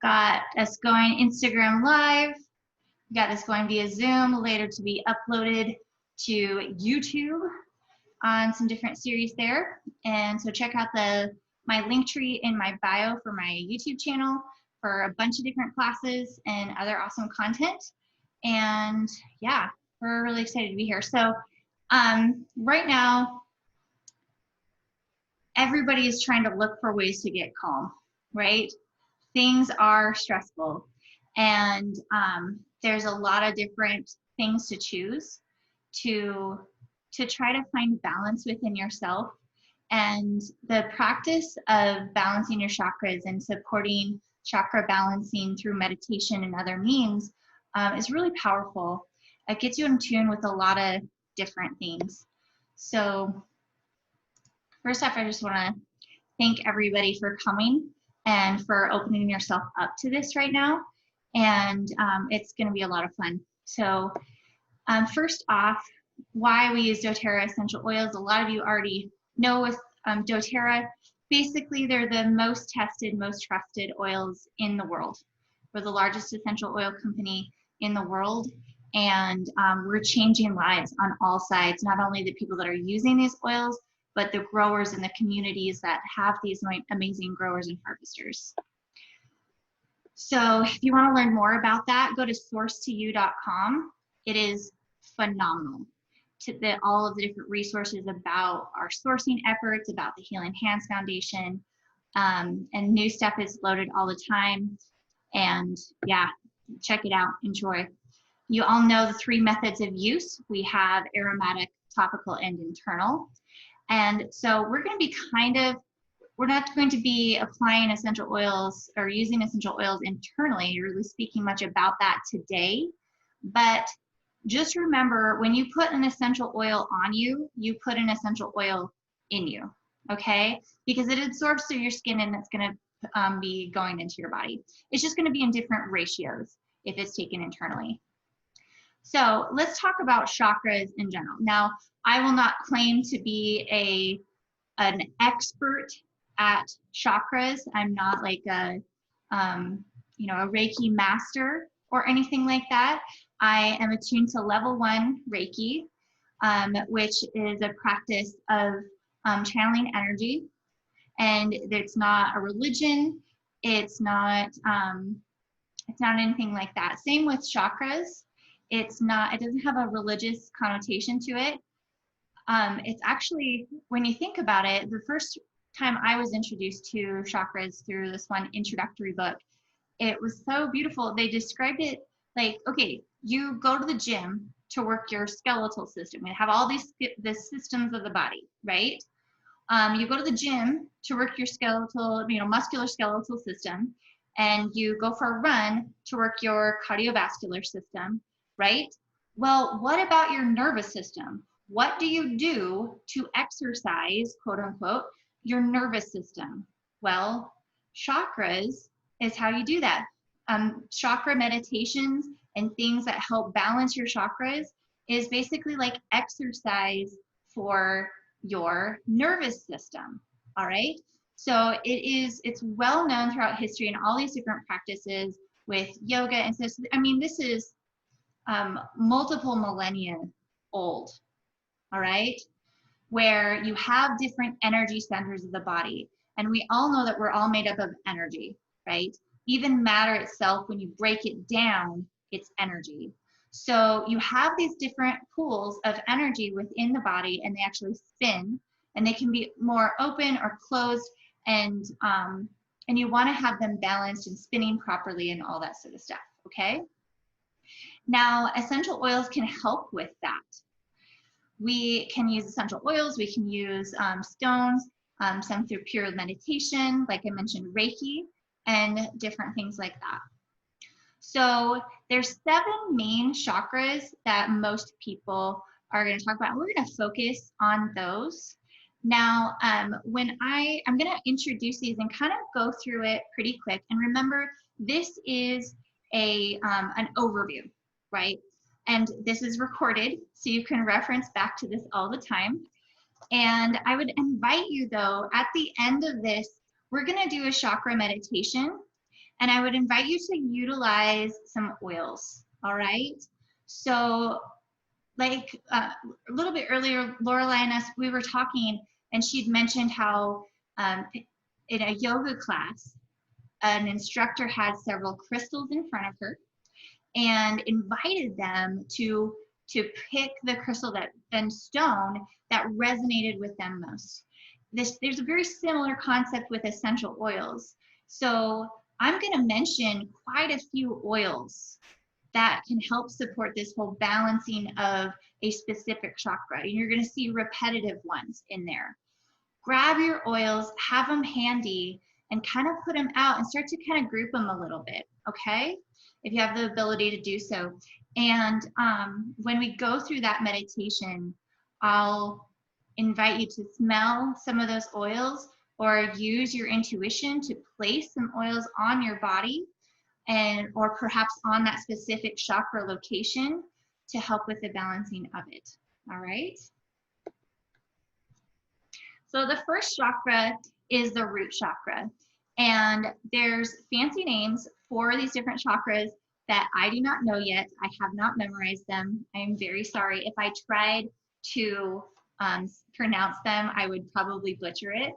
got us going Instagram Live, got us going via Zoom, later to be uploaded to YouTube on some different series there. And so check out my link tree in my bio for my YouTube channel for a bunch of different classes and other awesome content. And yeah, we're really excited to be here. So right now, everybody is trying to look for ways to get calm, right? Things are stressful, and there's a lot of different things to choose to try to find balance within yourself. And the practice of balancing your chakras and supporting chakra balancing through meditation and other means is really powerful. It gets you in tune with a lot of different things. So first off, I just want to thank everybody for coming and for opening yourself up to this right now. And it's going to be a lot of fun. So first off, why we use doTERRA essential oils. A lot of you already know with doTERRA, basically they're the most tested, most trusted oils in the world. We're the largest essential oil company in the world, and we're changing lives on all sides, not only the people that are using these oils, but the growers and the communities that have these amazing growers and harvesters. So if you want to learn more about that, go to sourcetoyou.com. It is phenomenal. All of the different resources about our sourcing efforts, about the Healing Hands Foundation, and new stuff is loaded all the time. And yeah, check it out, enjoy. You all know the 3 methods of use. We have aromatic, topical, and internal. And so we're going to be we're not going to be applying essential oils or using essential oils internally, or really speaking much about that today. But just remember, when you put an essential oil on you, you put an essential oil in you, okay? Because it absorbs through your skin and it's going to be going into your body. It's just going to be in different ratios if it's taken internally. So let's talk about chakras in general. Now, I will not claim to be an expert at chakras. I'm not like a Reiki master or anything like that. I am attuned to level 1 Reiki, which is a practice of channeling energy. And it's not a religion. It's not anything like that. Same with chakras. It doesn't have a religious connotation to it. It's actually, when you think about it, the first time I was introduced to chakras through this one introductory book, it was so beautiful. They described it like, okay, you go to the gym to work your skeletal system. You have all the systems of the body, right? You go to the gym to work your skeletal, muscular skeletal system, and you go for a run to work your cardiovascular system, right? Well, what about your nervous system? What do you do to exercise, quote unquote, your nervous system? Well, chakras is how you do that. Chakra meditations and things that help balance your chakras is basically like exercise for your nervous system, all right? So it's well known throughout history and all these different practices with yoga. And so, I mean, this is multiple millennia old, all right? Where you have different energy centers of the body. And we all know that we're all made up of energy, right? Even matter itself, when you break it down, it's energy. So you have these different pools of energy within the body, and they actually spin, and they can be more open or closed, and you want to have them balanced and spinning properly and all that sort of stuff, okay? Now, essential oils can help with that. We can use essential oils, we can use stones, some through pure meditation, like I mentioned, Reiki, and different things like that. So there's 7 main chakras that most people are going to talk about. We're going to focus on those. Now, I'm going to introduce these and kind of go through it pretty quick. And remember, this is an overview, right? And this is recorded, so you can reference back to this all the time. And I would invite you, though, at the end of this, we're going to do a chakra meditation. And I would invite you to utilize some oils, all right? So like a little bit earlier, Lorelai and us, we were talking, and she'd mentioned how in a yoga class, an instructor had several crystals in front of her and invited them to pick the crystal and stone that resonated with them most. There's a very similar concept with essential oils. So I'm going to mention quite a few oils that can help support this whole balancing of a specific chakra. And you're going to see repetitive ones in there. Grab your oils, have them handy, and kind of put them out and start to kind of group them a little bit, okay? If you have the ability to do so. And when we go through that meditation, I'll invite you to smell some of those oils or use your intuition to place some oils on your body or perhaps on that specific chakra location to help with the balancing of it, all right? So the first chakra is the root chakra. And there's fancy names for these different chakras that I do not know yet. I have not memorized them. I'm very sorry. If I tried to pronounce them, I would probably butcher it.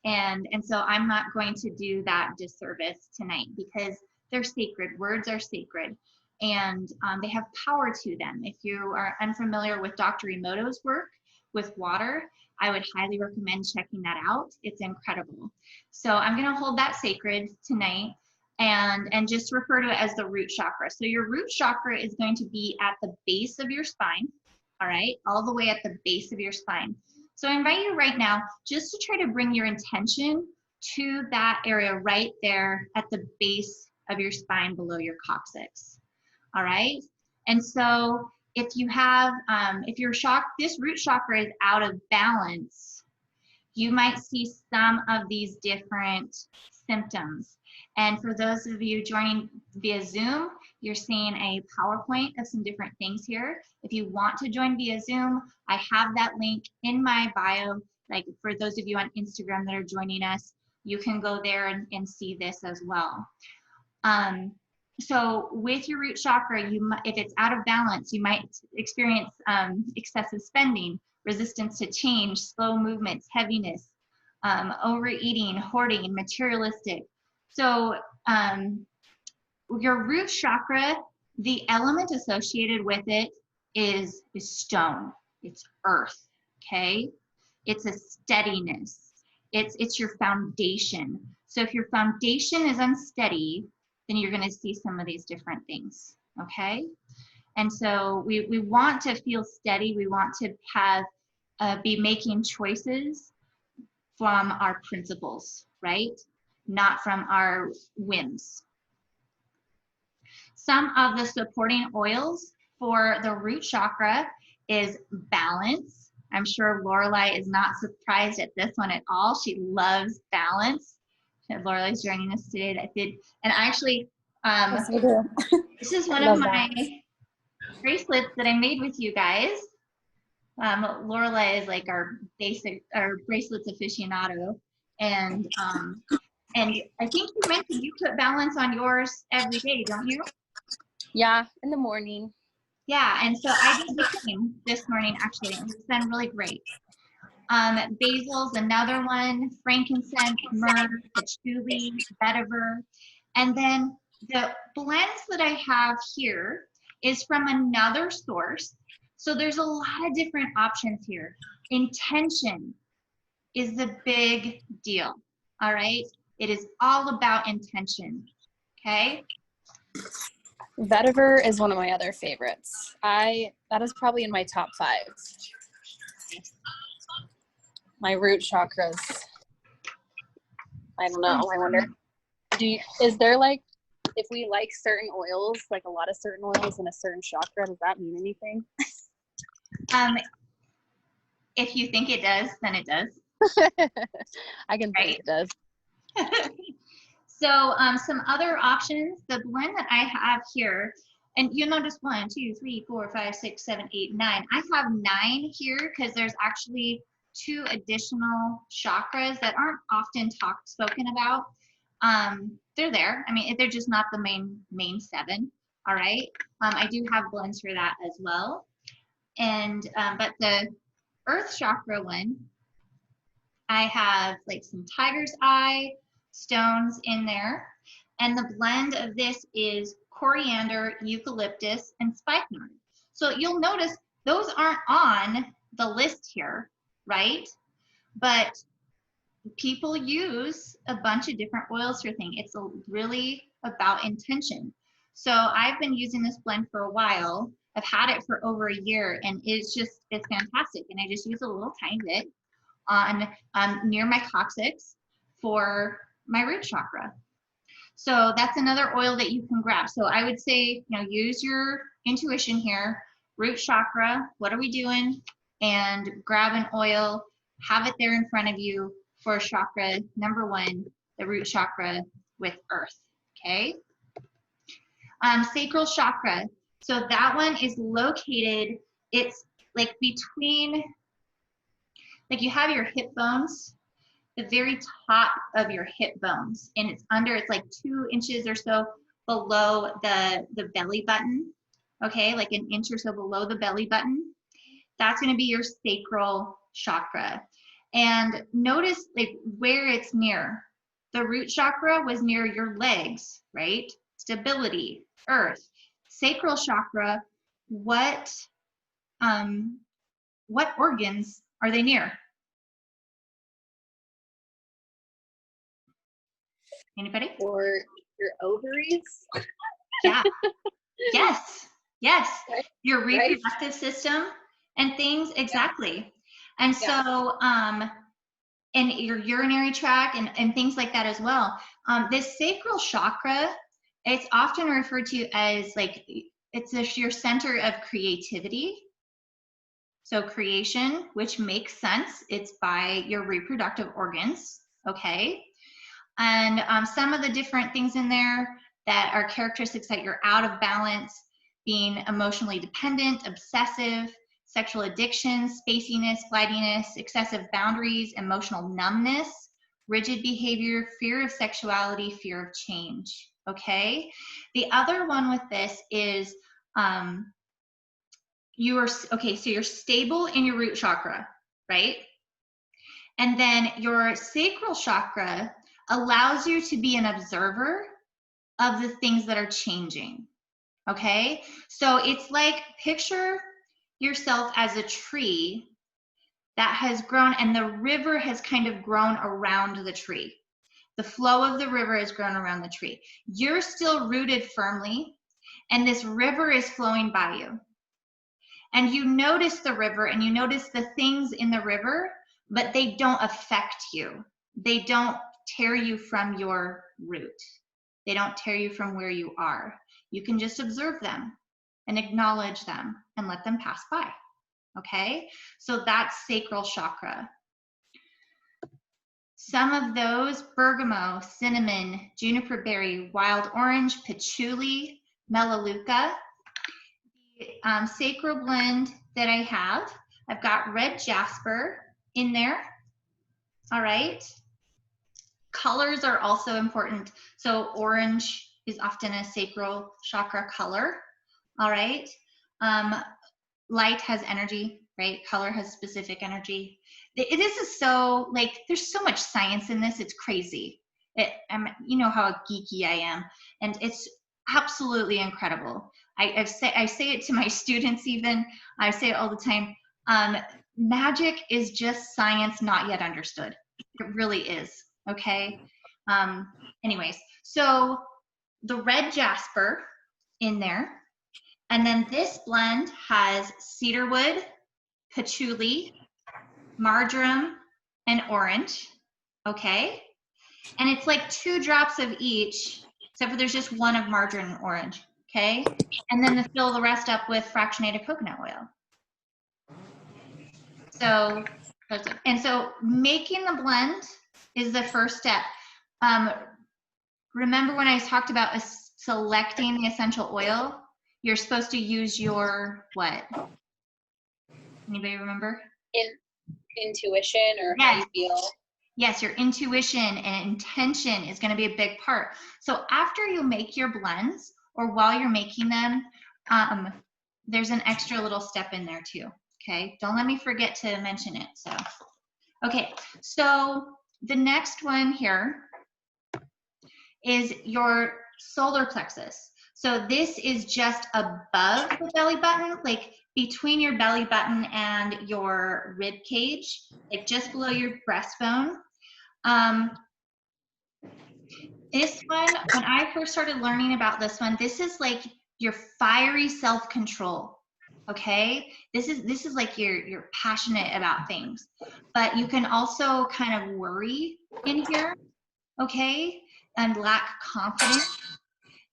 And so I'm not going to do that disservice tonight because they're sacred. Words are sacred. And they have power to them. If you are unfamiliar with Dr. Emoto's work with water, I would highly recommend checking that out. It's incredible. So I'm going to hold that sacred tonight and just refer to it as the root chakra. So your root chakra is going to be at the base of your spine, all right, all the way at the base of your spine. So I invite you right now just to try to bring your intention to that area right there at the base of your spine below your coccyx, all right? And so if you have, if you're shocked, this root chakra is out of balance, you might see some of these different symptoms. And for those of you joining via Zoom, you're seeing a PowerPoint of some different things here. If you want to join via Zoom, I have that link in my bio. Like for those of you on Instagram that are joining us, you can go there and see this as well. So with your root chakra, if it's out of balance, you might experience excessive spending, resistance to change, slow movements, heaviness, overeating, hoarding, materialistic. So your root chakra, the element associated with it is stone. It's earth, okay? It's a steadiness. It's your foundation. So if your foundation is unsteady, then you're going to see some of these different things, okay? And so we want to feel steady. We want to have be making choices from our principles, right? Not from our whims. Some of the supporting oils for the root chakra is balance. I'm sure Lorelai is not surprised at this one at all. She loves balance. Lorelai's joining us today. And actually, yes, I do. This is one of my bracelets that I made with you guys. Lorelai is like our bracelets aficionado, and I think you mentioned you put balance on yours every day, don't you? Yeah, in the morning. Yeah, and so I did the same this morning actually, and it's been really great. Basil's another one, frankincense, myrrh, patchouli, vetiver. And then the blends that I have here is from another source. So there's a lot of different options here. Intention is the big deal, all right? It is all about intention, okay? Vetiver is one of my other favorites. That is probably in my top 5. My root chakras. I don't know. I wonder. Is there like, if we like certain oils, like a lot of certain oils in a certain chakra, does that mean anything? If you think it does, then it does. I can think it does. So some other options, the blend that I have here, and you'll notice 1, 2, 3, 4, 5, 6, 7, 8, 9. I have 9 here because there's actually 2 additional chakras that aren't often spoken about. they're there. I mean, they're just not the main 7. All right. I do have blends for that as well. And but the Earth chakra one, I have like some tiger's eye stones in there. And the blend of this is coriander, eucalyptus, and spikenard. So you'll notice those aren't on the list here, right? But people use a bunch of different oils for things. It's really about intention. So I've been using this blend for a while. I've had it for over a year, and it's fantastic. And I just use a little tiny bit on near my coccyx for my root chakra. So that's another oil that you can grab. So I would say, use your intuition here. Root chakra, what are we doing? And grab an oil, have it there in front of you for chakra number 1, the root chakra with earth, okay? Sacral chakra. So that one is located, it's like between, like you have your hip bones, the very top of your hip bones, and it's like 2 inches or so below the belly button, okay, like an inch or so below the belly button. That's going to be your sacral chakra. And notice like where it's near. The root chakra was near your legs, right? Stability, earth. Sacral chakra, what organs are they near? Anybody? Or your ovaries? Yeah. Yes. Yes. Right. Your reproductive system and things. Exactly. And so, and your urinary tract and things like that as well. This sacral chakra, it's often referred to as like, it's your center of creativity. So creation, which makes sense. It's by your reproductive organs. Okay. And some of the different things in there that are characteristics that you're out of balance, being emotionally dependent, obsessive, sexual addiction, spaciness, flightiness, excessive boundaries, emotional numbness, rigid behavior, fear of sexuality, fear of change, okay? The other one with this is so you're stable in your root chakra, right? And then your sacral chakra allows you to be an observer of the things that are changing, okay? So it's like, picture yourself as a tree that has grown, and the river has kind of grown around the tree. The flow of the river has grown around the tree. You're still rooted firmly, and this river is flowing by you. And you notice the river, and you notice the things in the river, but they don't affect you. They don't tear you from your root. They don't tear you from where you are. You can just observe them and acknowledge them and let them pass by, okay? So that's sacral chakra. Some of those: bergamot, cinnamon, juniper berry, wild orange, patchouli, melaleuca. The sacral blend that I have, I've got red jasper in there, all right? Colors are also important. So orange is often a sacral chakra color, all right? Light has energy, right? Color has specific energy. This is so, like, there's so much science in this, it's crazy. You know how geeky I am, and it's absolutely incredible. I say it to my students even, I say it all the time, magic is just science not yet understood. It really is, okay? Anyways, so the red jasper in there, and then this blend has cedarwood, patchouli, marjoram, and orange, okay? And it's like 2 drops of each, except for there's just 1 of marjoram and orange, okay? And then to fill the rest up with fractionated coconut oil. So, and so making the blend is the first step. Remember when I talked about selecting the essential oil? You're supposed to use your what? Anybody remember? Intuition, or yes. how you feel. Yes, your intuition and intention is going to be a big part. So after you make your blends, or while you're making them, there's an extra little step in there too. Okay, don't let me forget to mention it. So, okay, so the next one here is your solar plexus. So this is just above the belly button, like between your belly button and your rib cage, like just below your breastbone. This one, when I first started learning about this one, this is like your fiery self-control. Okay, this is like you're passionate about things, but you can also kind of worry in here, okay, and lack confidence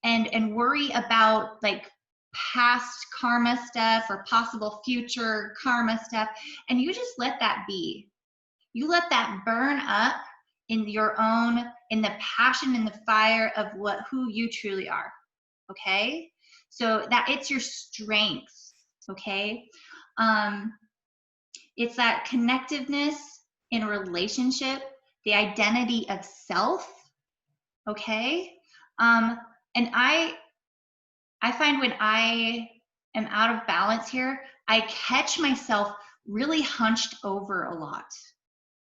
and worry about like past karma stuff or possible future karma stuff, and you just let that be. You let that burn up in your own, in the passion and the fire of who you truly are. Okay, so that it's your strength. Okay, it's that connectiveness in a relationship, the identity of self. Okay, and I find when I am out of balance here, I catch myself really hunched over a lot.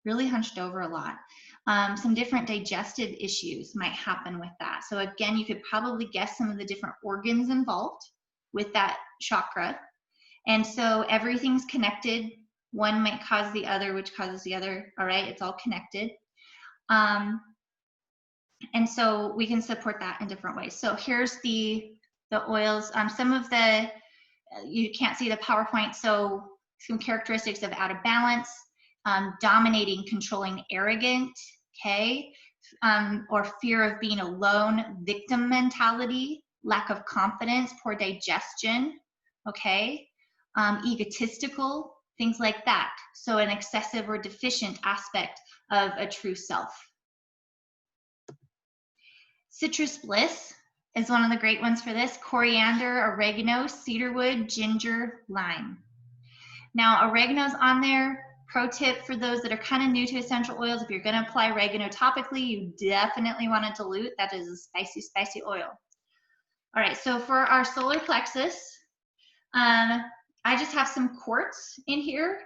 Really hunched over a lot. Some different digestive issues might happen with that. So again, you could probably guess some of the different organs involved with that chakra. And so everything's connected. One might cause the other, which causes the other. All right, it's all connected. And so we can support that in different ways. So here's the oils. Some of the, you can't see the PowerPoint, so some characteristics of out of balance, dominating, controlling, arrogant, okay, or fear of being alone, victim mentality, lack of confidence, poor digestion, okay, egotistical, things like that. So an excessive or deficient aspect of a true self. Citrus bliss is one of the great ones for this. Coriander, oregano, cedarwood, ginger, lime. Now, oregano's on there. Pro tip for those that are kind of new to essential oils, if you're going to apply oregano topically, you definitely want to dilute. That is a spicy, spicy oil. All right, so for our solar plexus, I just have some quartz in here.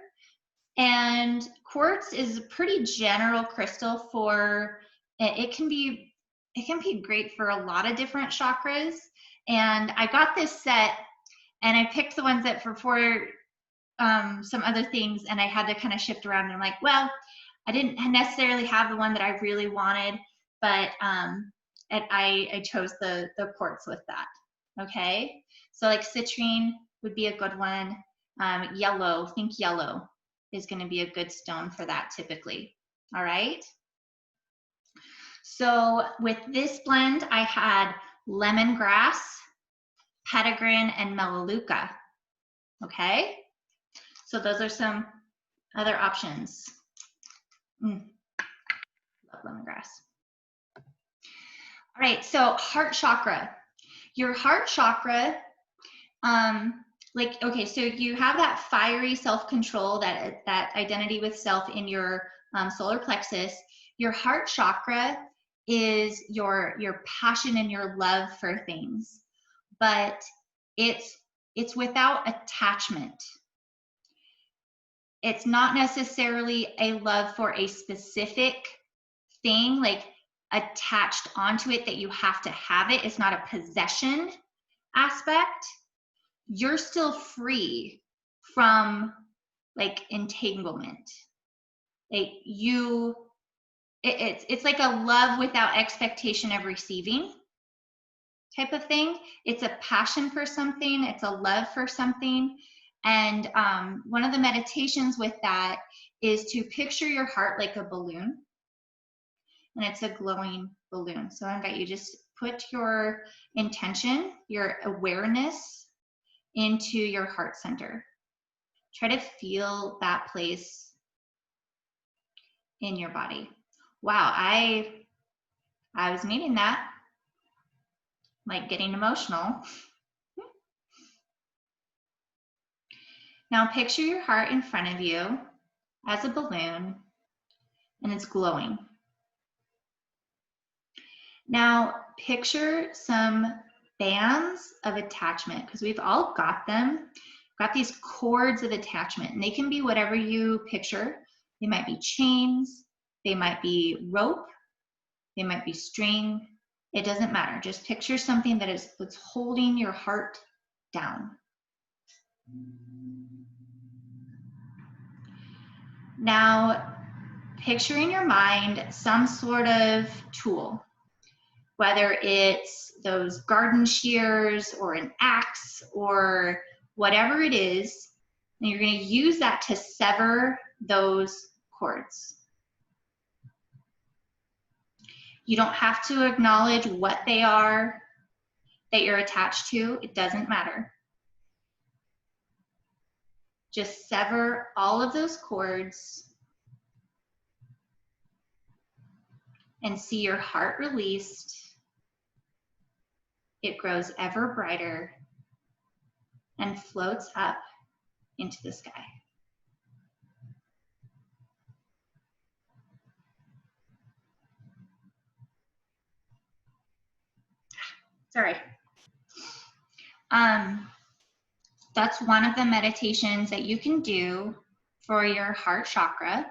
And quartz is a pretty general crystal for, it can be great for a lot of different chakras. And I got this set and I picked the ones that for some other things, and I had to kind of shift around. And I'm like, well, I didn't necessarily have the one that I really wanted, but and I chose the quartz with that. Okay, so like citrine would be a good one. Yellow, think yellow is going to be a good stone for that typically. All right. So with this blend, I had lemongrass, petitgrain, and melaleuca. Okay. So those are some other options. Love lemongrass. All right, so heart chakra. Your heart chakra, okay, so you have that fiery self-control, that identity with self in your solar plexus. Your heart chakra is your passion and your love for things, but it's without attachment. It's not necessarily a love for a specific thing, like attached onto it that you have to have it. It's not a possession aspect. You're still free from like entanglement. Like it's like a love without expectation of receiving type of thing. It's a passion for something. It's a love for something. And one of the meditations with that is to picture your heart like a balloon. And it's a glowing balloon. So I invite you just put your intention, your awareness into your heart center. Try to feel that place in your body. Wow, I was needing that, like getting emotional. Now picture your heart in front of you as a balloon, and it's glowing. Now, picture some bands of attachment, because we've all got them. Got these cords of attachment, and they can be whatever you picture. They might be chains, they might be rope, they might be string. It doesn't matter. Just picture something that's holding your heart down. Now, picture in your mind some sort of tool, whether it's those garden shears or an axe or whatever it is, and you're going to use that to sever those cords. You don't have to acknowledge what they are that you're attached to. It doesn't matter. Just sever all of those cords and see your heart released. It grows ever brighter and floats up into the sky. Sorry. That's one of the meditations that you can do for your heart chakra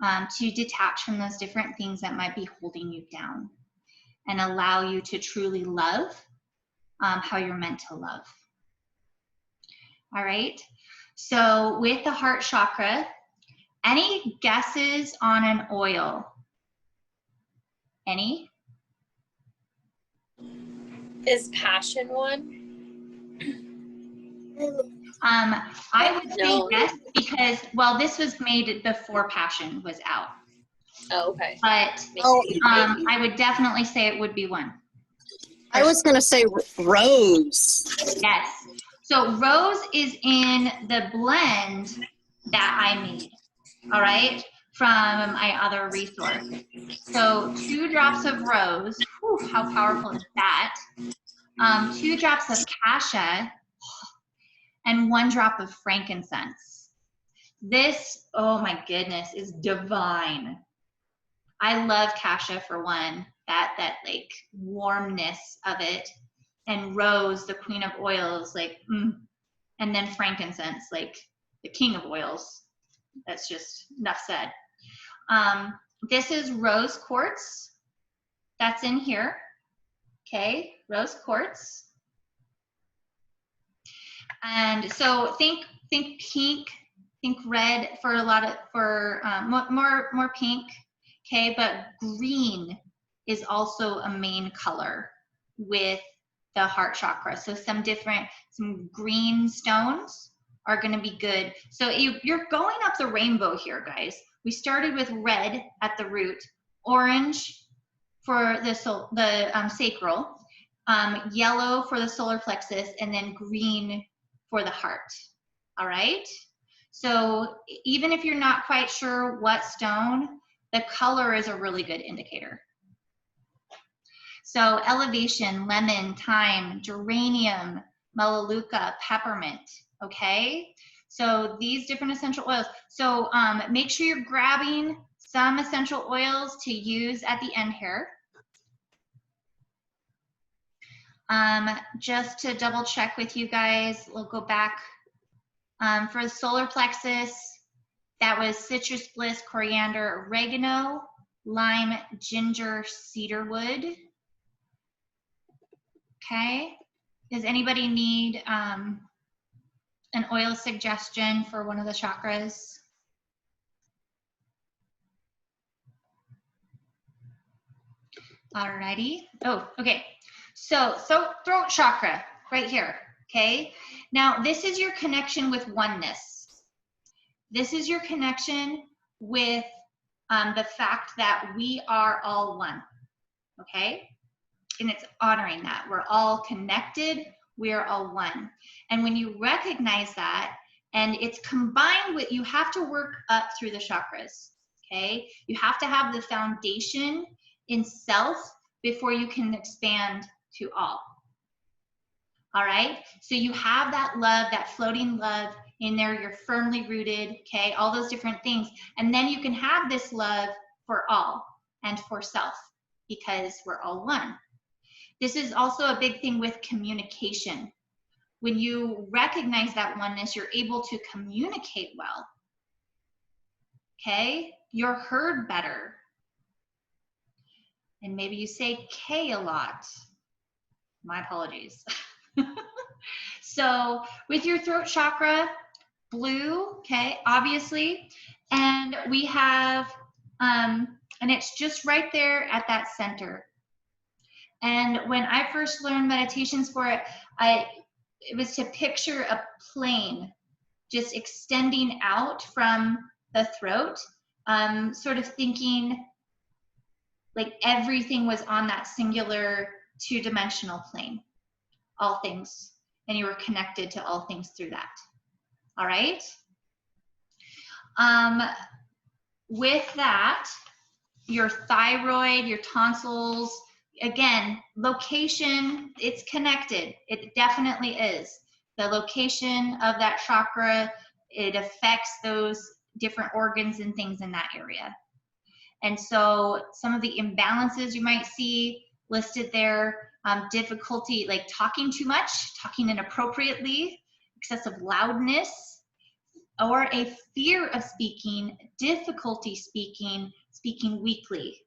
to detach from those different things that might be holding you down and allow you to truly love how you're meant to love. All right. So with the heart chakra, any guesses on an oil? Any? Is passion one? I would say yes, because, well, this was made before passion was out. Oh, okay. But I would definitely say it would be one. I was going to say rose. Yes. So rose is in the blend that I made, all right, from my other resource. So 2 drops of rose, whew, how powerful is that? 2 drops of cassia, and 1 drop of frankincense. This, oh my goodness, is divine. I love cassia for one, that like warmness of it, and rose, the queen of oils, like, and then frankincense, like the king of oils. That's just enough said. This is rose quartz. That's in here. Okay, rose quartz. And so think pink, think red for a lot of, for more pink. Okay, but green is also a main color with the heart chakra. So some green stones are going to be good. So you're going up the rainbow here, guys. We started with red at the root, orange for the sacral, yellow for the solar plexus, and then green for the heart. All right. So even if you're not quite sure what stone, the color is a really good indicator. So elevation, lemon, thyme, geranium, melaleuca, peppermint, okay? So these different essential oils. So make sure you're grabbing some essential oils to use at the end here. Just to double check with you guys, we'll go back. For the solar plexus, that was citrus bliss, coriander, oregano, lime, ginger, cedarwood. Okay, does anybody need an oil suggestion for one of the chakras? Alrighty. Oh, okay. So throat chakra right here. Okay. Now this is your connection with oneness. This is your connection with the fact that we are all one. Okay. And it's honoring that we're all connected, we're all one. And when you recognize that, and it's combined with, you have to work up through the chakras, okay? You have to have the foundation in self before you can expand to all. All right? So you have that love, that floating love In there, you're firmly rooted, okay? All those different things. And then you can have this love for all and for self, because we're all one. This is also a big thing with communication. When you recognize that oneness, you're able to communicate well, okay? You're heard better. And maybe you say K a lot. My apologies. So with your throat chakra, blue, okay, obviously, and we have, and it's just right there at that center. And when I first learned meditations for it, it was to picture a plane just extending out from the throat, sort of thinking like everything was on that singular two-dimensional plane, all things, and you were connected to all things through that. All right? With that, your thyroid, your tonsils, again, location, it's connected. It definitely is. The location of that chakra, it affects those different organs and things in that area. And so some of the imbalances you might see listed there, difficulty like talking too much, talking inappropriately, excessive loudness, or a fear of speaking, difficulty speaking, speaking weakly.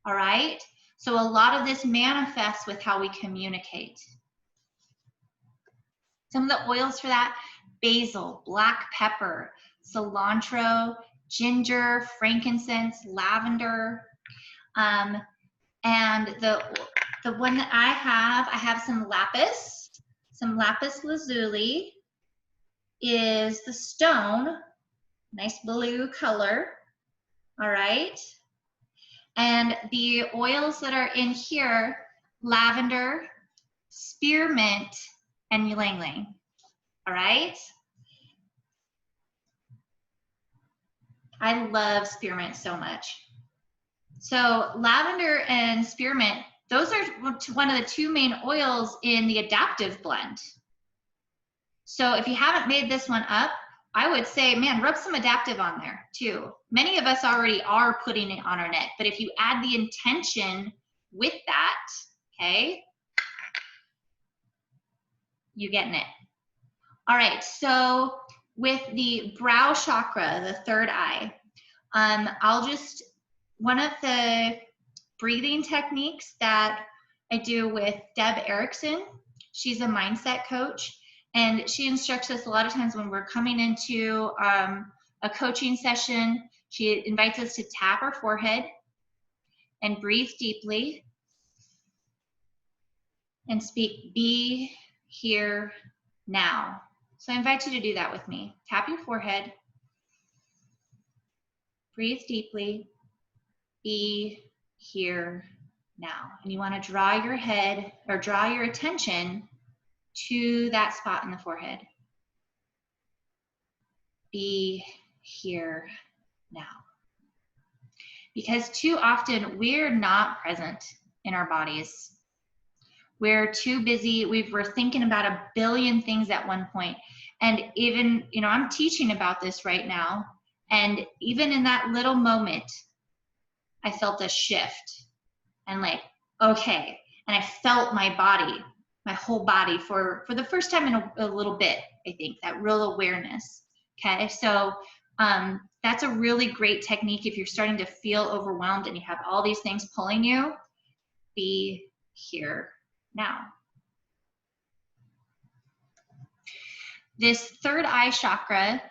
All right? So a lot of this manifests with how we communicate. Some of the oils for that: basil, black pepper, cilantro, ginger, frankincense, lavender. And the one that I have some lapis lazuli is the stone, nice blue color, all right? And the oils that are in here, lavender, spearmint, and ylang ylang, all right? I love spearmint so much. So lavender and spearmint, those are one of the two main oils in the adaptive blend. So if you haven't made this one up, I would say, man, rub some adaptive on there too. Many of us already are putting it on our neck, but if you add the intention with that, okay, you're getting it. All right, so with the brow chakra, the third eye, one of the breathing techniques that I do with Deb Erickson, she's a mindset coach, and she instructs us a lot of times when we're coming into a coaching session. She invites us to tap our forehead and breathe deeply and speak, be here now. So I invite you to do that with me. Tap your forehead, breathe deeply, be here now. And you want to draw your head or draw your attention to that spot in the forehead. Be here now. Because too often we're not present in our bodies. We're too busy. We're thinking about a billion things at one point. And even, I'm teaching about this right now. And even in that little moment, I felt a shift and like, okay. And I felt my body, my whole body for the first time in a little bit, I think, that real awareness. Okay. So that's a really great technique if you're starting to feel overwhelmed and you have all these things pulling you. Be here now. This third eye chakra,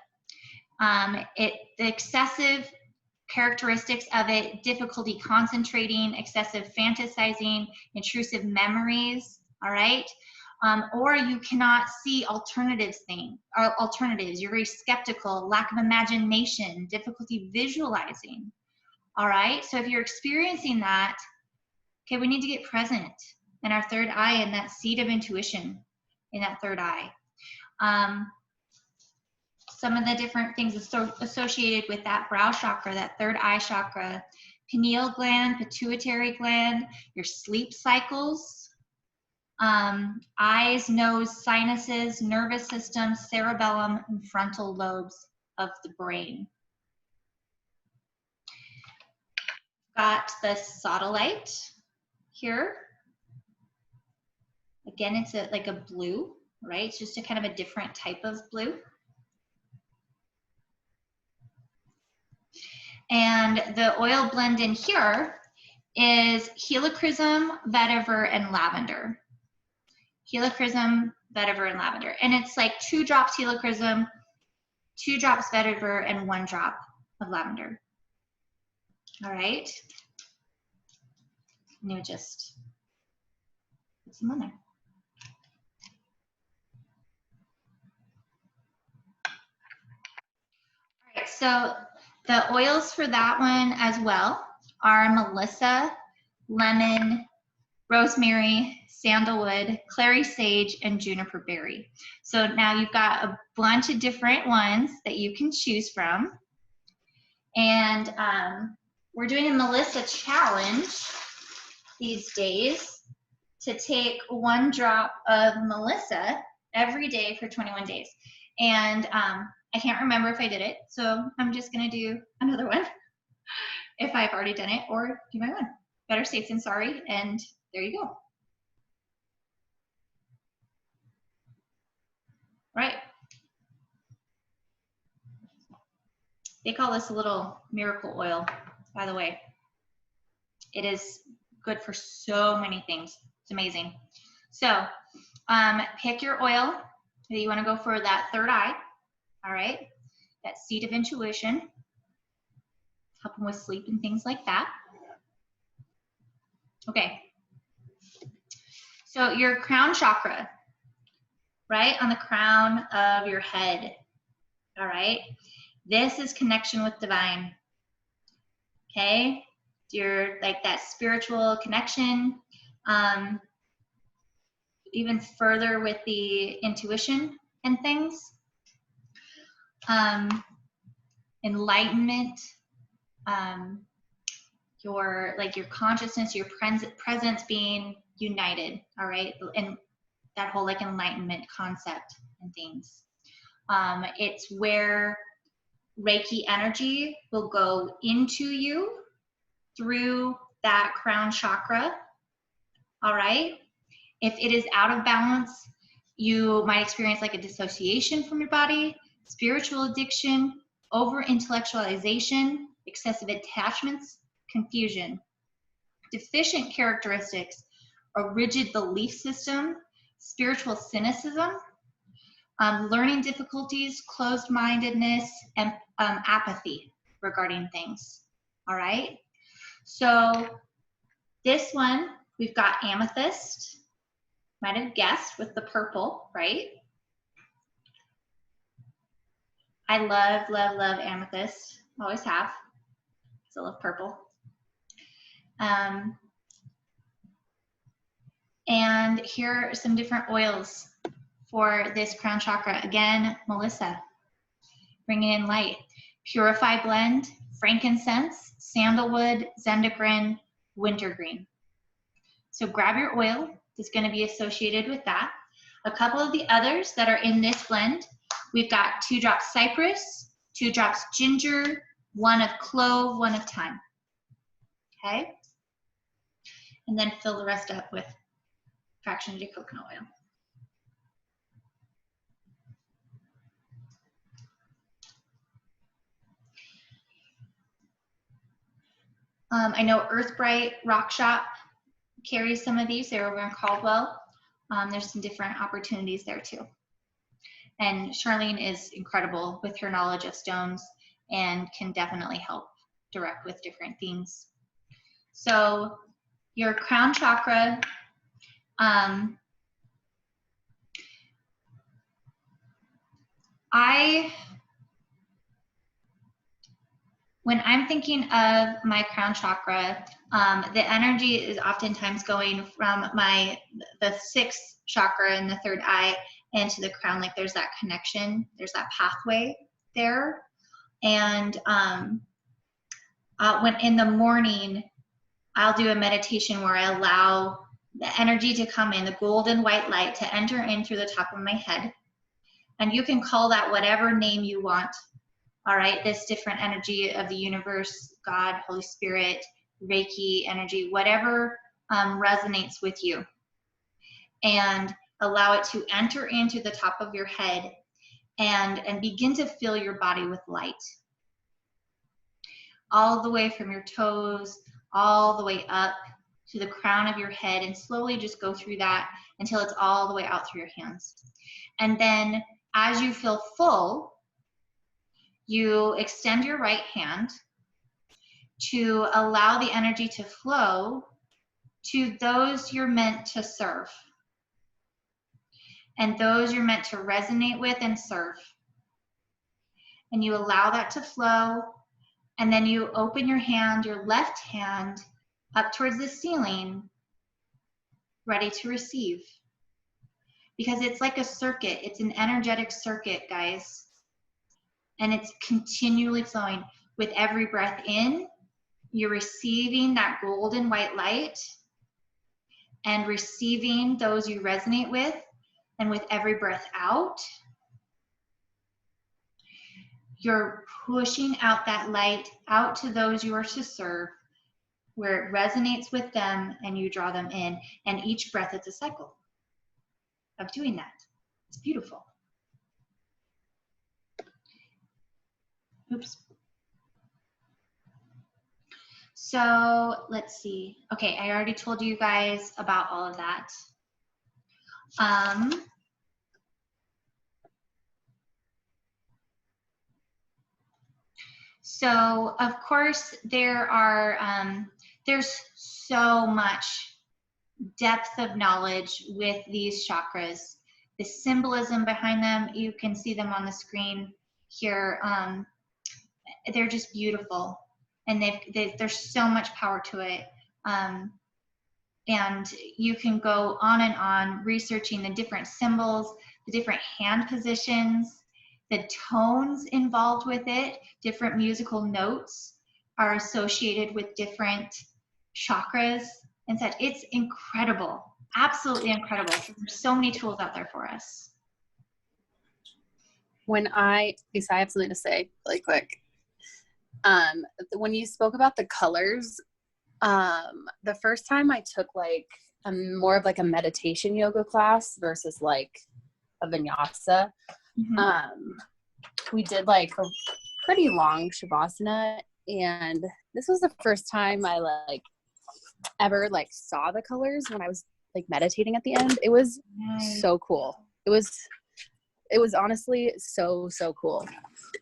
the excessive characteristics of it: difficulty concentrating, excessive fantasizing, intrusive memories, all right? Or you cannot see alternatives. You're very skeptical, lack of imagination, difficulty visualizing, all right? So if you're experiencing that, okay, we need to get present in our third eye and that seat of intuition in that third eye. Some of the different things associated with that brow chakra, that third eye chakra: pineal gland, pituitary gland, your sleep cycles, eyes, nose, sinuses, nervous system, cerebellum, and frontal lobes of the brain. Got the sodalite here. Again, it's like a blue, right? It's just a kind of a different type of blue. And the oil blend in here is helichrysum, vetiver, and lavender. Helichrysum, vetiver, and lavender. And it's like 2 drops helichrysum, 2 drops vetiver, and 1 drop of lavender. All right. And you just put some on there. All right, so the oils for that one as well are Melissa, lemon, rosemary, sandalwood, clary sage, and juniper berry. So now you've got a bunch of different ones that you can choose from. And we're doing a Melissa challenge these days to take 1 drop of Melissa every day for 21 days. And I can't remember if I did it, so I'm just gonna do another one if I've already done it, or do my one. Better safe than sorry, and there you go. Right. They call this a little miracle oil, by the way. It is good for so many things. It's amazing. So pick your oil that you want to go for that third eye. All right. That seat of intuition. Help them with sleep and things like that. Okay. So your crown chakra, right on the crown of your head. All right. This is connection with divine. Okay. Your like that spiritual connection, even further with the intuition and things, enlightenment, your consciousness, your presence being united. All right, and that whole like enlightenment concept and things. It's where Reiki energy will go into you through that crown chakra. All right. If it is out of balance, you might experience like a dissociation from your body, spiritual addiction, over intellectualization, excessive attachments, confusion, deficient characteristics, a rigid belief system, spiritual cynicism, learning difficulties, closed-mindedness, and apathy regarding things. All right. So this one, we've got amethyst. Might have guessed with the purple, right? I love, love, love amethyst. Always have. I love purple. And here are some different oils for this crown chakra. Again, Melissa, bringing in light. Purify blend, frankincense, sandalwood, zendigrin, wintergreen. So grab your oil that's going to be associated with that. A couple of the others that are in this blend, we've got 2 drops cypress, 2 drops ginger, 1 of clove, 1 of thyme. Okay? And then fill the rest up with fractionated coconut oil. I know Earth Bright Rock Shop carries some of these. They're over in Caldwell. There's some different opportunities there too. And Charlene is incredible with her knowledge of stones and can definitely help direct with different things. So your crown chakra, when I'm thinking of my crown chakra, the energy is oftentimes going from the 6th chakra in the 3rd eye into the crown. Like there's that connection, there's that pathway there. And when in the morning, I'll do a meditation where I allow the energy to come in, the golden white light to enter in through the top of my head. And you can call that whatever name you want. All right, this different energy of the universe, God, Holy Spirit, Reiki energy, whatever resonates with you. And allow it to enter into the top of your head and begin to fill your body with light. All the way from your toes, all the way up to the crown of your head, and slowly just go through that until it's all the way out through your hands. And then as you feel full, you extend your right hand to allow the energy to flow to those you're meant to serve and those you're meant to resonate with and serve. And you allow that to flow, and then you open your hand, your left hand, up towards the ceiling, ready to receive. Because it's like a circuit, it's an energetic circuit, guys. And it's continually flowing. With every breath in, you're receiving that golden white light and receiving those you resonate with. And with every breath out, you're pushing out that light out to those you are to serve, where it resonates with them and you draw them in. And each breath, it's a cycle of doing that. It's beautiful. Oops. So let's see. Okay, I already told you guys about all of that. So of course there are, there's so much depth of knowledge with these chakras. The symbolism behind them, you can see them on the screen here. They're just beautiful, and there's so much power to it. And you can go on researching the different symbols, the different hand positions, the tones involved with it. Different musical notes are associated with different chakras and such. It's incredible, absolutely incredible. There's so many tools out there for us. Lisa, I have something to say really quick. When you spoke about the colors, the first time I took like more of like a meditation yoga class versus like a vinyasa, we did like a pretty long shavasana, and this was the first time I like ever like saw the colors when I was like meditating at the end. It was so cool. It was honestly so cool.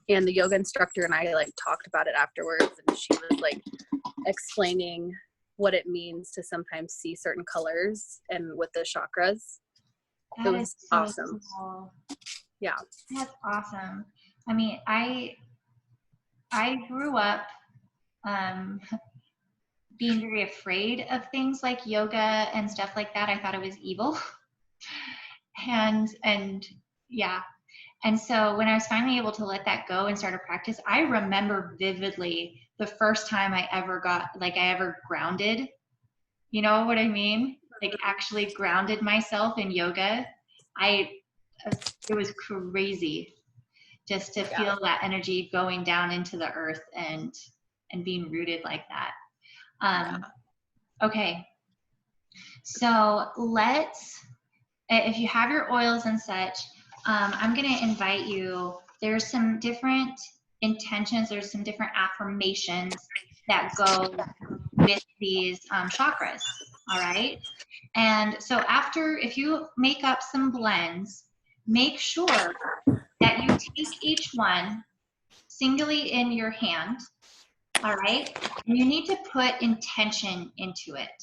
And the yoga instructor and I like talked about it afterwards, and she was like explaining what it means to sometimes see certain colors and with the chakras. It was so awesome. Cool. Yeah. That's awesome. I mean, I grew up being very afraid of things like yoga and stuff like that. I thought it was evil. and yeah. And so when I was finally able to let that go and start a practice, I remember vividly the first time I ever grounded. You know what I mean? Like actually grounded myself in yoga. It was crazy just to feel that energy going down into the earth and being rooted like that. Okay. So if you have your oils and such, I'm going to invite you. There's some different intentions. There's some different affirmations that go with these chakras. All right. And so if you make up some blends, make sure that you take each one singly in your hand. All right. And you need to put intention into it.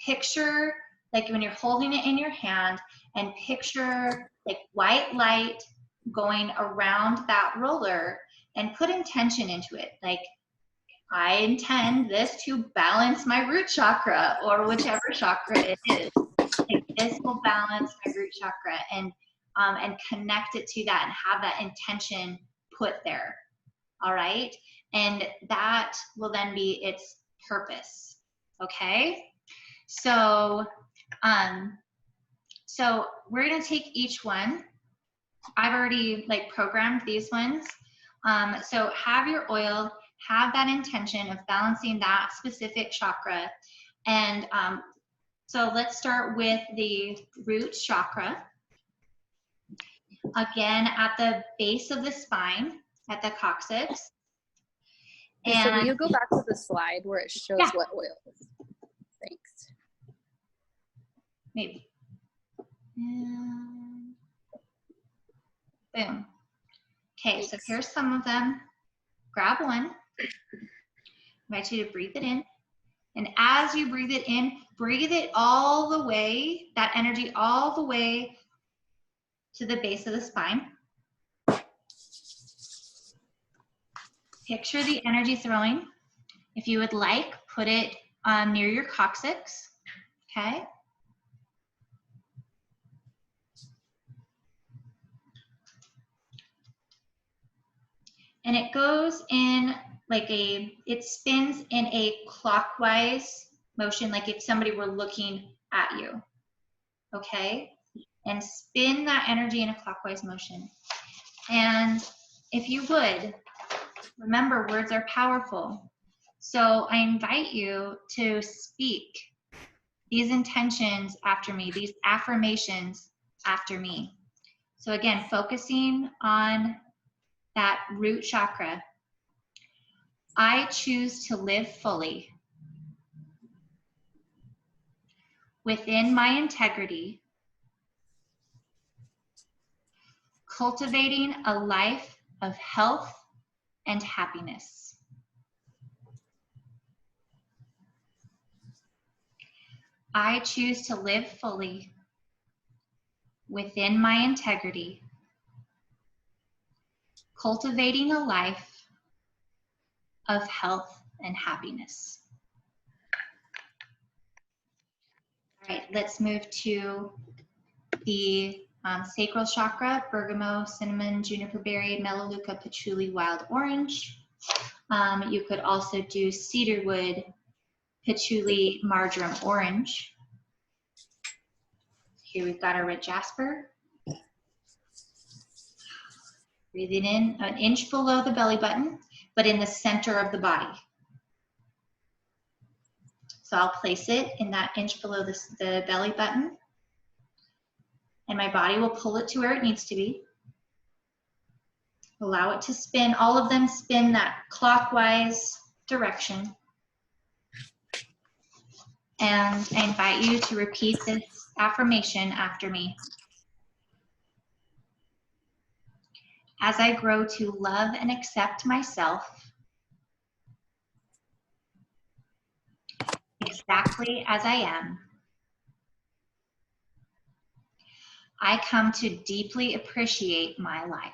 Picture like when you're holding it in your hand, and picture like white light going around that roller, and put intention into it. Like, I intend this to balance my root chakra, or whichever chakra it is. Like, this will balance my root chakra, and connect it to that and have that intention put there. All right. And that will then be its purpose. Okay. So, so we're gonna take each one. I've already like programmed these ones. So have your oil, have that intention of balancing that specific chakra. And so let's start with the root chakra. Again, at the base of the spine, at the coccyx. And so will you go back to the slide where it shows what oil is? Thanks. Maybe. And boom. Okay, so here's some of them. Grab one. I invite you to breathe it in. And as you breathe it in, breathe it all the way, that energy all the way to the base of the spine. Picture the energy throwing. If you would like, put it near your coccyx, okay? And it goes in like it spins in a clockwise motion, like if somebody were looking at you, okay? And spin that energy in a clockwise motion. And if you would, remember, words are powerful. So I invite you to speak these intentions after me, these affirmations after me. So again, focusing on that root chakra. I choose to live fully within my integrity, cultivating a life of health and happiness. I choose to live fully within my integrity, cultivating a life of health and happiness. All right, let's move to the sacral chakra: bergamot, cinnamon, juniper berry, melaleuca, patchouli, wild orange. You could also do cedarwood, patchouli, marjoram, orange. Here we've got our red jasper. Breathing in an inch below the belly button, but in the center of the body. So I'll place it in that inch below the belly button, and my body will pull it to where it needs to be. Allow it to spin. All of them spin that clockwise direction. And I invite you to repeat this affirmation after me. As I grow to love and accept myself exactly as I am, I come to deeply appreciate my life.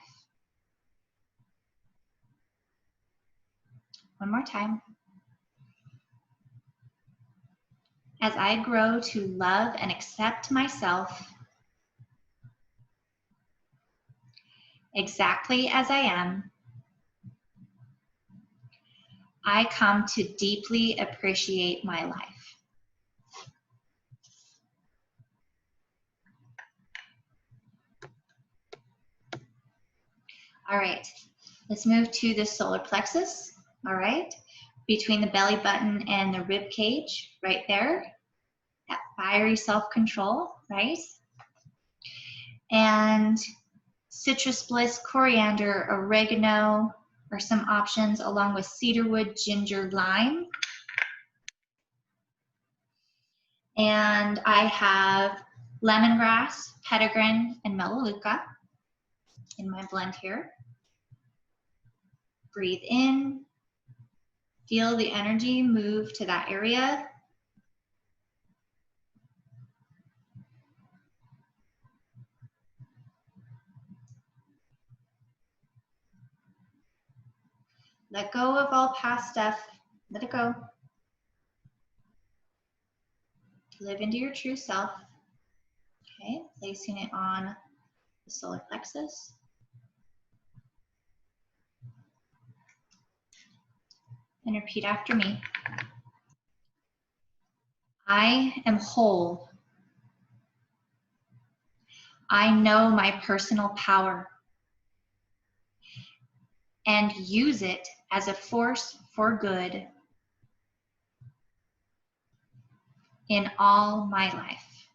One more time. As I grow to love and accept myself exactly as I am, I come to deeply appreciate my life. All right, let's move to the solar plexus. All right, between the belly button and the rib cage, right there, that fiery self-control, right? And citrus bliss, coriander, oregano are some options, along with cedarwood, ginger, lime. And I have lemongrass, petitgrain, and melaleuca in my blend here. Breathe in. Feel the energy move to that area. Let go of all past stuff. Let it go. Live into your true self. Okay, placing it on the solar plexus. And repeat after me. I am whole. I know my personal power and use it as a force for good in all my life.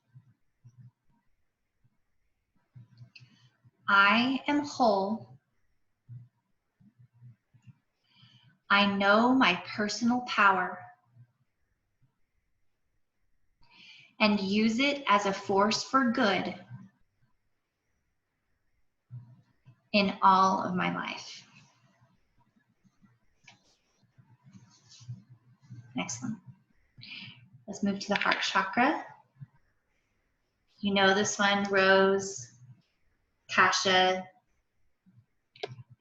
I am whole. I know my personal power and use it as a force for good in all of my life. Excellent. Let's move to the heart chakra. You know this one, rose, cassia,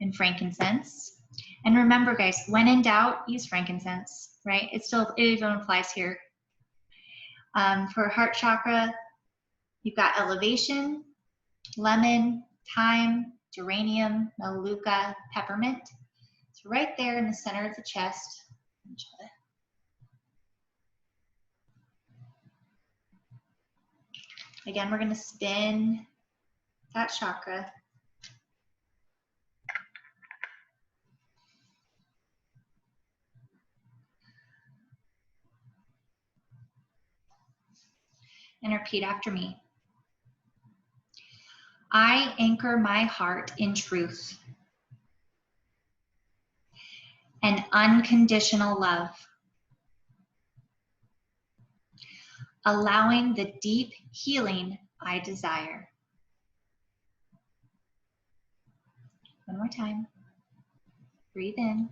and frankincense. And remember, guys, when in doubt, use frankincense, right? It even applies here. For heart chakra, you've got elevation, lemon, thyme, geranium, melaleuca, peppermint. It's right there in the center of the chest. Again, we're going to spin that chakra. And repeat after me. I anchor my heart in truth and unconditional love, allowing the deep healing I desire. One more time. Breathe in.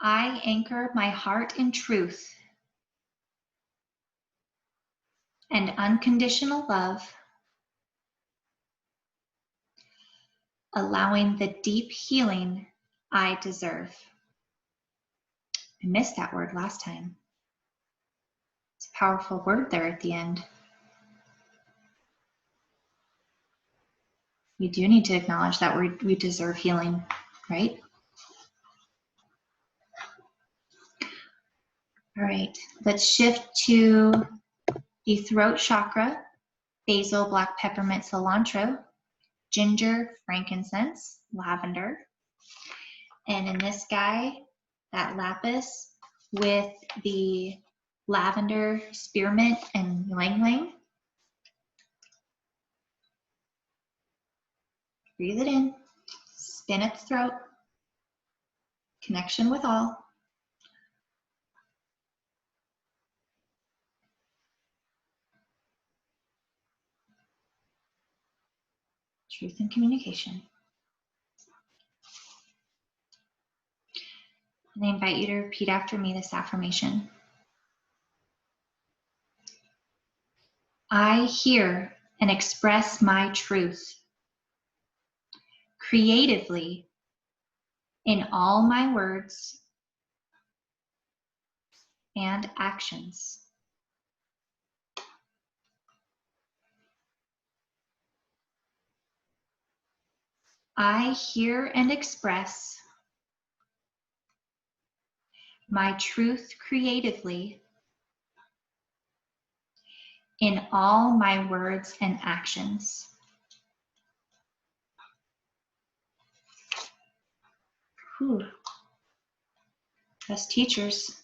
I anchor my heart in truth and unconditional love, allowing the deep healing I deserve. I missed that word last time. It's a powerful word there at the end. We do need to acknowledge that we deserve healing, right? All right, let's shift to the throat chakra, basil, black peppermint, cilantro, ginger, frankincense, lavender. And in this guy, that lapis with the lavender, spearmint, and ylang ylang. Breathe it in, spin at the throat, connection with all. Truth and communication. And I invite you to repeat after me this affirmation. I hear and express my truth creatively in all my words and actions. I hear and express my truth creatively in all my words and actions. Whew. As teachers,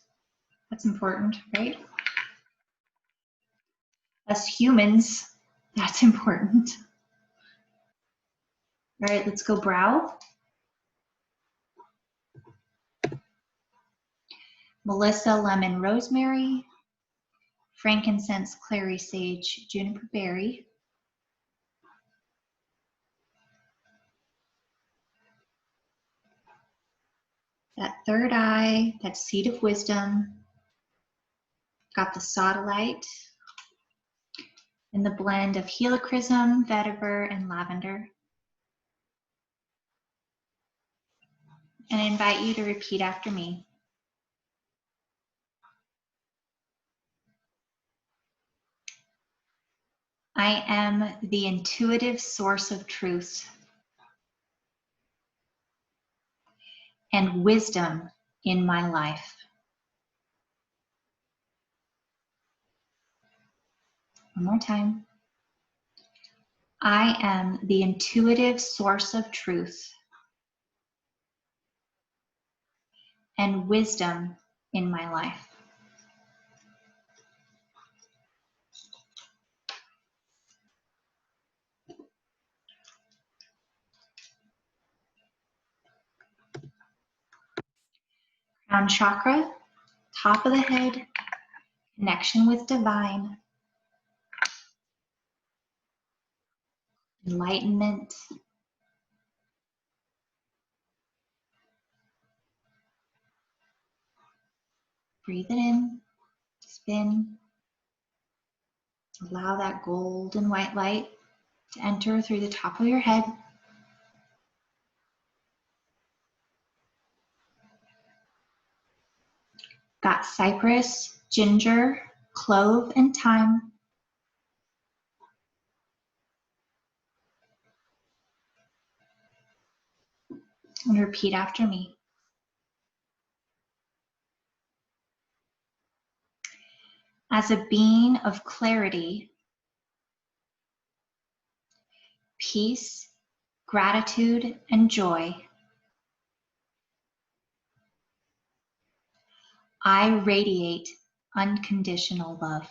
that's important, right? As humans, that's important. All right, let's go brow. Melissa, lemon, rosemary. Frankincense, clary, sage, juniper berry. That third eye, that seed of wisdom. Got the sodalite and the blend of helichrysum, vetiver, and lavender. And I invite you to repeat after me. I am the intuitive source of truth and wisdom in my life. One more time. I am the intuitive source of truth and wisdom in my life. Crown chakra, top of the head, connection with divine, enlightenment, breathe it in, spin, allow that golden white light to enter through the top of your head. Got cypress, ginger, clove, and thyme. And repeat after me. As a being of clarity, peace, gratitude, and joy, I radiate unconditional love.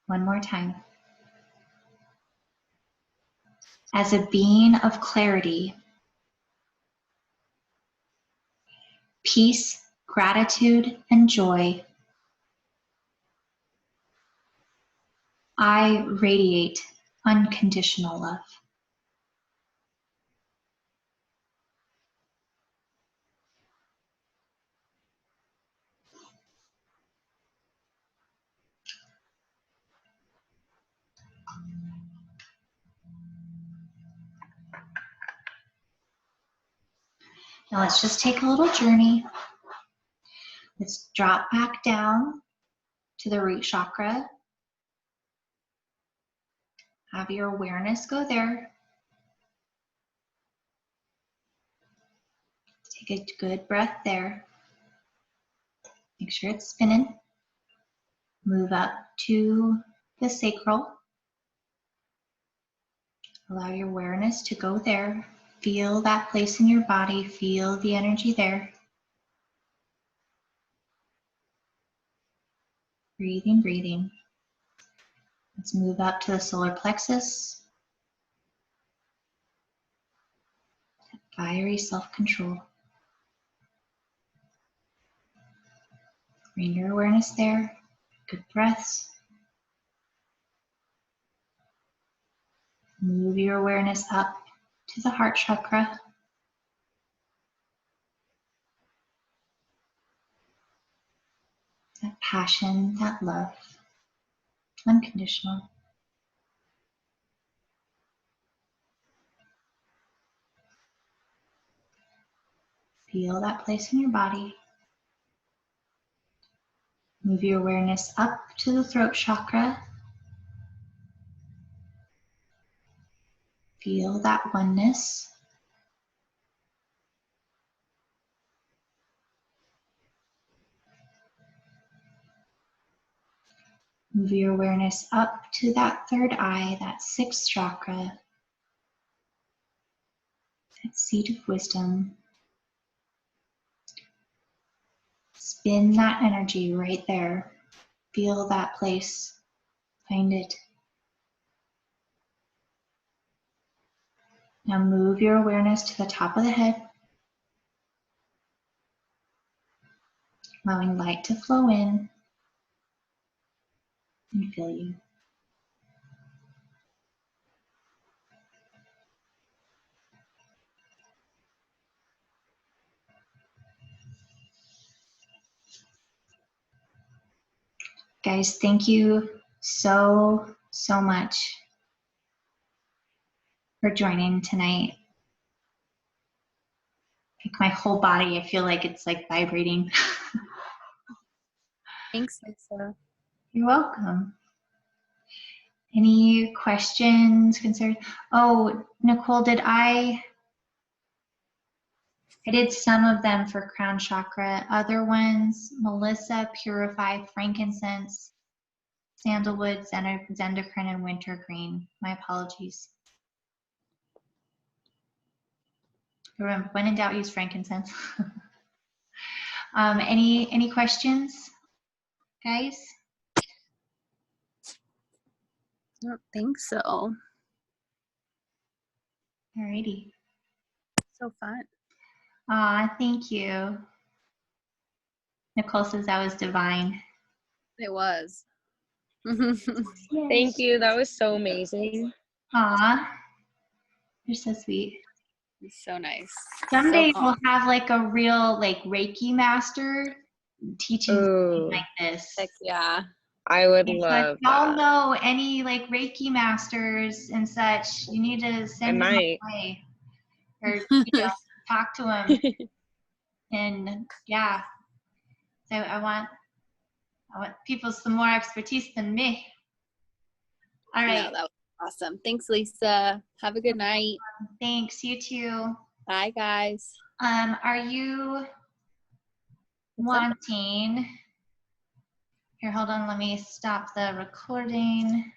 One more time. As a being of clarity, peace, gratitude, and joy, I radiate unconditional love. Now let's just take a little journey. Let's drop back down to the root chakra. Have your awareness go there. Take a good breath there. Make sure it's spinning. Move up to the sacral. Allow your awareness to go there. Feel that place in your body. Feel the energy there. Breathing, breathing. Let's move up to the solar plexus. Fiery self-control. Bring your awareness there. Good breaths. Move your awareness up to the heart chakra. That passion, that love, unconditional. Feel that place in your body. Move your awareness up to the throat chakra. Feel that oneness. Move your awareness up to that third eye, that sixth chakra, that seat of wisdom. Spin that energy right there. Feel that place. Find it. Now move your awareness to the top of the head, allowing light to flow in and fill you. Guys, thank you so much for joining tonight. Like my whole body, I feel like it's like vibrating. Thanks, Lisa. You're welcome. Any questions, concerns? Oh, Nicole, I did some of them for crown chakra. Other ones, Melissa, purify, frankincense, sandalwood, zendocrine, and wintergreen. My apologies. Remember, when in doubt, use frankincense. Any questions, guys? I don't think so. Alrighty. So fun. Thank you. Nicole says that was divine. It was. Thank you. That was so amazing. You're so sweet. It's so nice. Someday So we'll have like a real Reiki master teaching something like this. heck yeah. I would It's love y'all that. know any Reiki masters and such, you need to send them might. away or talk to them. And yeah, so I want people some more expertise than me. All right. No, that was awesome. Thanks, Lisa. Have a good night. Thanks. You too. Bye, guys. Are you wanting? Here, hold on. Let me stop the recording.